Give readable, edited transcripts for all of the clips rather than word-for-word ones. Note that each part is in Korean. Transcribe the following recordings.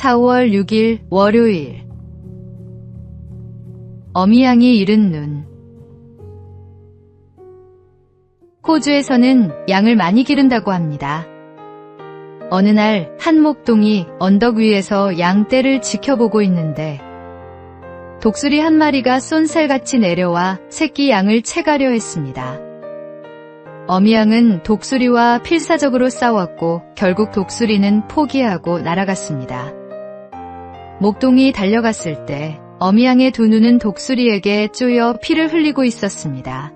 4월 6일 월요일. 어미양이 잃은 눈. 호주에서는 양을 많이 기른다고 합니다. 어느 날 한 목동이 언덕 위에서 양 떼를 지켜보고 있는데 독수리 한 마리가 쏜살같이 내려와 새끼 양을 채가려 했습니다. 어미양은 독수리와 필사적으로 싸웠고 결국 독수리는 포기하고 날아갔습니다. 목동이 달려갔을 때 어미양의 두 눈은 독수리에게 쪼여 피를 흘리고 있었습니다.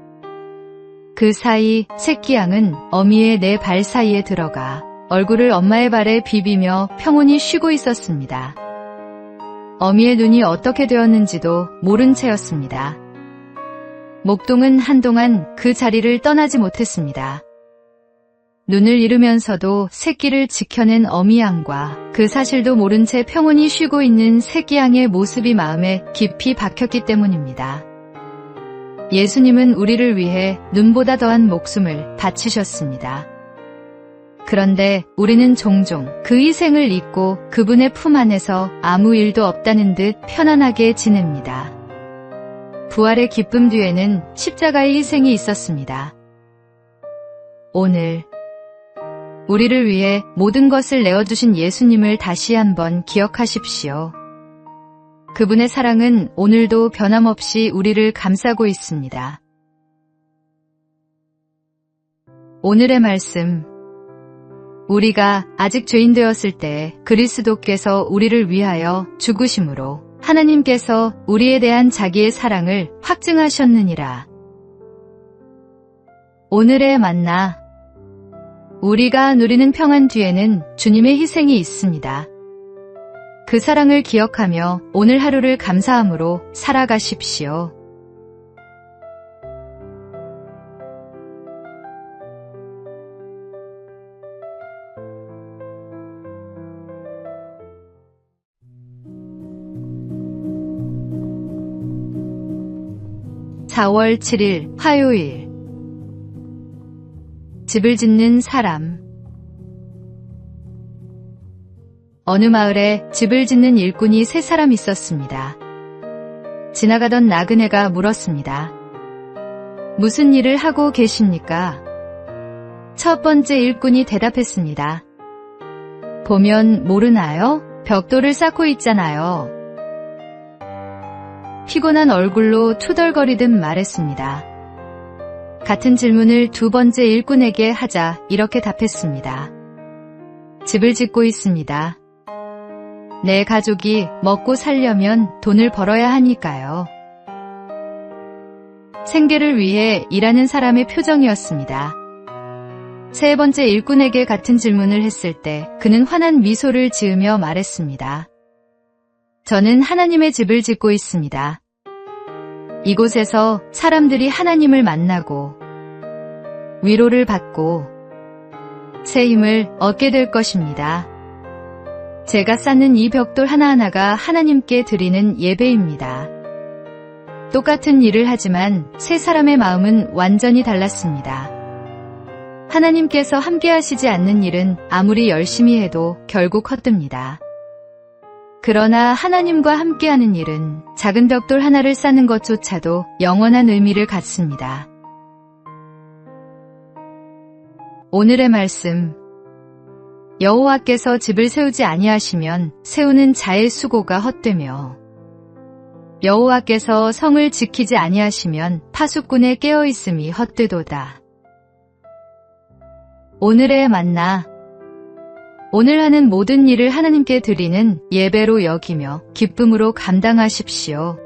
그 사이 새끼 양은 어미의 네 발 사이에 들어가 얼굴을 엄마의 발에 비비며 평온히 쉬고 있었습니다. 어미의 눈이 어떻게 되었는지도 모른 채였습니다. 목동은 한동안 그 자리를 떠나지 못했습니다. 눈을 잃으면서도 새끼를 지켜낸 어미양과 그 사실도 모른 채 평온히 쉬고 있는 새끼양의 모습이 마음에 깊이 박혔기 때문입니다. 예수님은 우리를 위해 눈보다 더한 목숨을 바치셨습니다. 그런데 우리는 종종 그 희생을 잊고 그분의 품 안에서 아무 일도 없다는 듯 편안하게 지냅니다. 부활의 기쁨 뒤에는 십자가의 희생이 있었습니다. 오늘 우리를 위해 모든 것을 내어주신 예수님을 다시 한번 기억하십시오. 그분의 사랑은 오늘도 변함없이 우리를 감싸고 있습니다. 오늘의 말씀. 우리가 아직 죄인 되었을 때 그리스도께서 우리를 위하여 죽으심으로 하나님께서 우리에 대한 자기의 사랑을 확증하셨느니라. 오늘의 만나. 우리가 누리는 평안 뒤에는 주님의 희생이 있습니다. 그 사랑을 기억하며 오늘 하루를 감사함으로 살아가십시오. (4월 7일) 화요일. 집을 짓는 사람. 어느 마을에 집을 짓는 일꾼이 세 사람 있었습니다. 지나가던 나그네가 물었습니다. 무슨 일을 하고 계십니까? 첫 번째 일꾼이 대답했습니다. 보면 모르나요? 벽돌을 쌓고 있잖아요. 피곤한 얼굴로 투덜거리듯 말했습니다. 같은 질문을 두 번째 일꾼에게 하자 이렇게 답했습니다. 집을 짓고 있습니다. 내 가족이 먹고 살려면 돈을 벌어야 하니까요. 생계를 위해 일하는 사람의 표정이었습니다. 세 번째 일꾼에게 같은 질문을 했을 때 그는 환한 미소를 지으며 말했습니다. 저는 하나님의 집을 짓고 있습니다. 이곳에서 사람들이 하나님을 만나고 위로를 받고 새 힘을 얻게 될 것입니다. 제가 쌓는 이 벽돌 하나하나가 하나님께 드리는 예배입니다. 똑같은 일을 하지만 세 사람의 마음은 완전히 달랐습니다. 하나님께서 함께 하시지 않는 일은 아무리 열심히 해도 결국 헛됩니다. 그러나 하나님과 함께하는 일은 작은 벽돌 하나를 쌓는 것조차도 영원한 의미를 갖습니다. 오늘의 말씀. 여호와께서 집을 세우지 아니하시면 세우는 자의 수고가 헛되며 여호와께서 성을 지키지 아니하시면 파수꾼의 깨어있음이 헛되도다. 오늘의 만나. 오늘 하는 모든 일을 하나님께 드리는 예배로 여기며 기쁨으로 감당하십시오.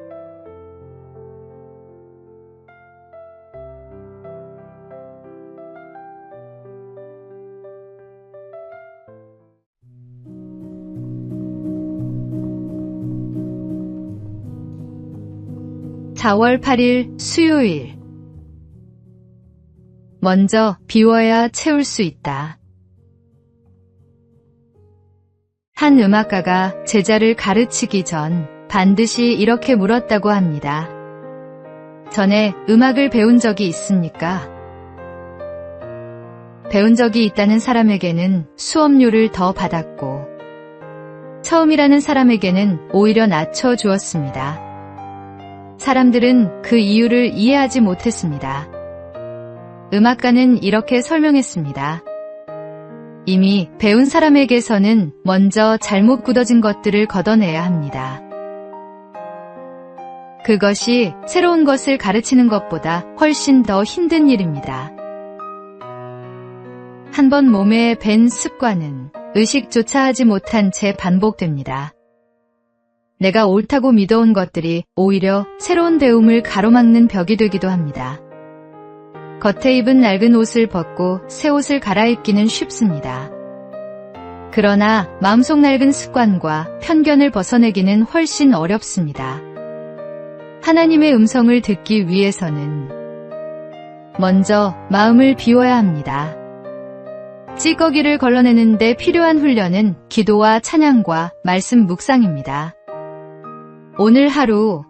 (4월 8일) 수요일. 먼저 비워야 채울 수 있다. 한 음악가가 제자를 가르치기 전 반드시 이렇게 물었다고 합니다. 전에 음악을 배운 적이 있습니까? 배운 적이 있다는 사람에게는 수업료를 더 받았고 처음이라는 사람에게는 오히려 낮춰주었습니다. 사람들은 그 이유를 이해하지 못했습니다. 음악가는 이렇게 설명했습니다. 이미 배운 사람에게서는 먼저 잘못 굳어진 것들을 걷어내야 합니다. 그것이 새로운 것을 가르치는 것보다 훨씬 더 힘든 일입니다. 한번 몸에 밴 습관은 의식조차 하지 못한 채 반복됩니다. 내가 옳다고 믿어온 것들이 오히려 새로운 배움을 가로막는 벽이 되기도 합니다. 겉에 입은 낡은 옷을 벗고 새 옷을 갈아입기는 쉽습니다. 그러나 마음속 낡은 습관과 편견을 벗어내기는 훨씬 어렵습니다. 하나님의 음성을 듣기 위해서는 먼저 마음을 비워야 합니다. 찌꺼기를 걸러내는 데 필요한 훈련은 기도와 찬양과 말씀 묵상입니다. 오늘 하루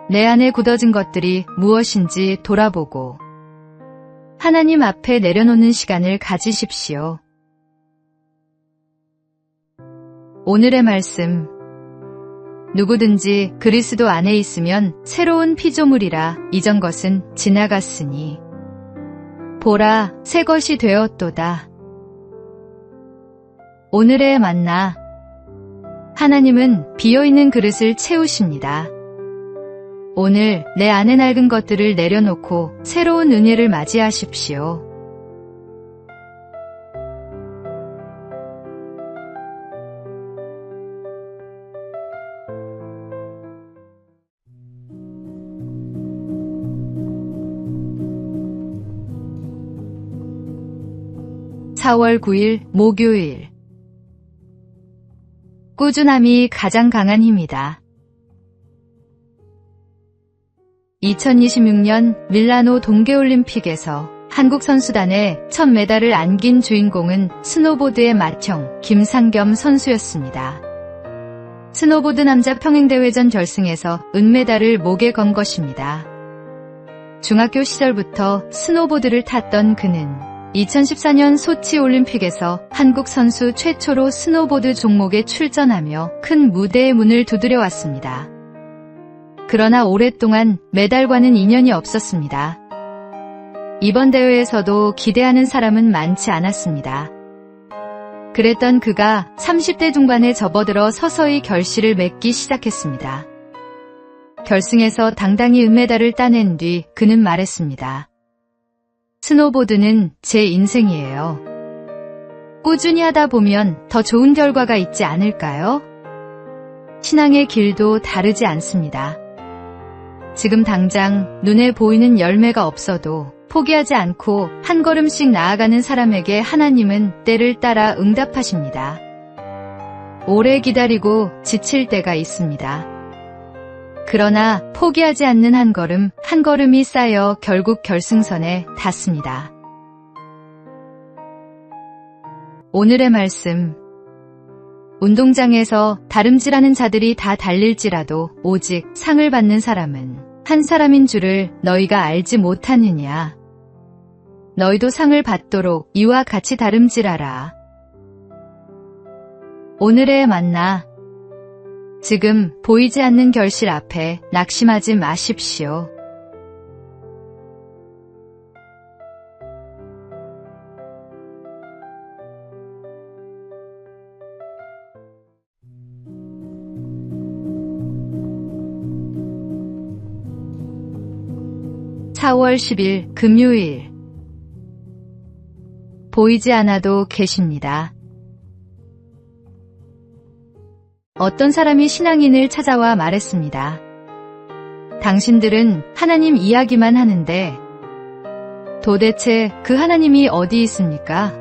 내 안에 굳어진 것들이 무엇인지 돌아보고 하나님 앞에 내려놓는 시간을 가지십시오. 오늘의 말씀. 누구든지 그리스도 안에 있으면 새로운 피조물이라 이전 것은 지나갔으니 보라 새 것이 되었도다. 오늘의 만나. 하나님은 비어있는 그릇을 채우십니다. 오늘 내 안에 낡은 것들을 내려놓고 새로운 은혜를 맞이하십시오. (4월 9일) 목요일. 꾸준함이 가장 강한 힘이다. 2026년 밀라노 동계올림픽에서 한국 선수단의 첫 메달을 안긴 주인공은 스노보드의 맏형 김상겸 선수였습니다. 스노보드 남자 평행대회전 결승에서 은메달을 목에 건 것입니다. 중학교 시절부터 스노보드를 탔던 그는 2014년 소치 올림픽에서 한국 선수 최초로 스노보드 종목에 출전하며 큰 무대의 문을 두드려 왔습니다. 그러나 오랫동안 메달과는 인연이 없었습니다. 이번 대회에서도 기대하는 사람은 많지 않았습니다. 그랬던 그가 30대 중반에 접어들어 서서히 결실을 맺기 시작했습니다. 결승에서 당당히 은메달을 따낸 뒤 그는 말했습니다. 스노보드는 제 인생이에요. 꾸준히 하다 보면 더 좋은 결과가 있지 않을까요? 신앙의 길도 다르지 않습니다. 지금 당장 눈에 보이는 열매가 없어도 포기하지 않고 한 걸음씩 나아가는 사람에게 하나님은 때를 따라 응답하십니다. 오래 기다리고 지칠 때가 있습니다. 그러나 포기하지 않는 한 걸음이 쌓여 결국 결승선에 닿습니다. 오늘의 말씀. 운동장에서 다름질하는 자들이 다 달릴지라도 오직 상을 받는 사람은 한 사람인 줄을 너희가 알지 못하느냐. 너희도 상을 받도록 이와 같이 다름질하라. 오늘의 만나. 지금 보이지 않는 결실 앞에 낙심하지 마십시오. (4월 10일) 금요일. 보이지 않아도 계십니다. 어떤 사람이 신앙인을 찾아와 말했습니다. 당신들은 하나님 이야기만 하는데 도대체 그 하나님이 어디 있습니까?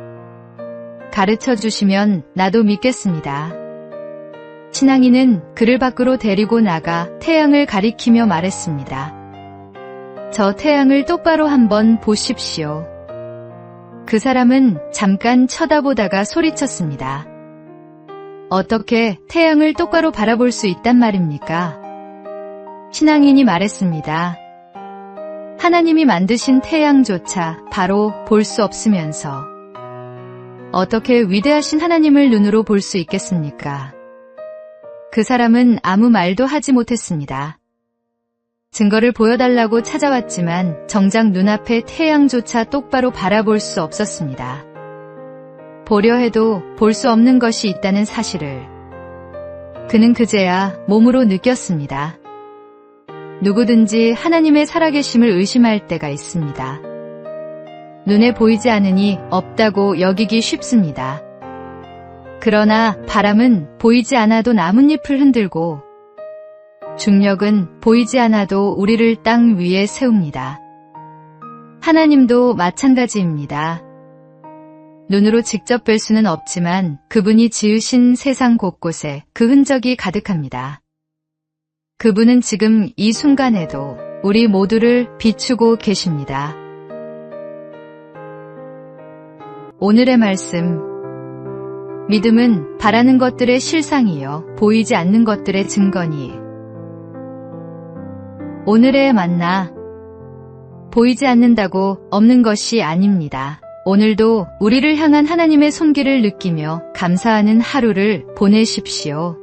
가르쳐 주시면 나도 믿겠습니다. 신앙인은 그를 밖으로 데리고 나가 태양을 가리키며 말했습니다. 저 태양을 똑바로 한번 보십시오. 그 사람은 잠깐 쳐다보다가 소리쳤습니다. 어떻게 태양을 똑바로 바라볼 수 있단 말입니까? 신앙인이 말했습니다. 하나님이 만드신 태양조차 바로 볼 수 없으면서 어떻게 위대하신 하나님을 눈으로 볼 수 있겠습니까? 그 사람은 아무 말도 하지 못했습니다. 증거를 보여달라고 찾아왔지만 정작 눈앞에 태양조차 똑바로 바라볼 수 없었습니다. 보려 해도 볼 수 없는 것이 있다는 사실을 그는 그제야 몸으로 느꼈습니다. 누구든지 하나님의 살아계심을 의심할 때가 있습니다. 눈에 보이지 않으니 없다고 여기기 쉽습니다. 그러나 바람은 보이지 않아도 나뭇잎을 흔들고 중력은 보이지 않아도 우리를 땅 위에 세웁니다. 하나님도 마찬가지입니다. 눈으로 직접 뵐 수는 없지만 그분이 지으신 세상 곳곳에 그 흔적이 가득합니다. 그분은 지금 이 순간에도 우리 모두를 비추고 계십니다. 오늘의 말씀. 믿음은 바라는 것들의 실상이요 보이지 않는 것들의 증거니. 오늘의 만나. 보이지 않는다고 없는 것이 아닙니다. 오늘도 우리를 향한 하나님의 손길을 느끼며 감사하는 하루를 보내십시오.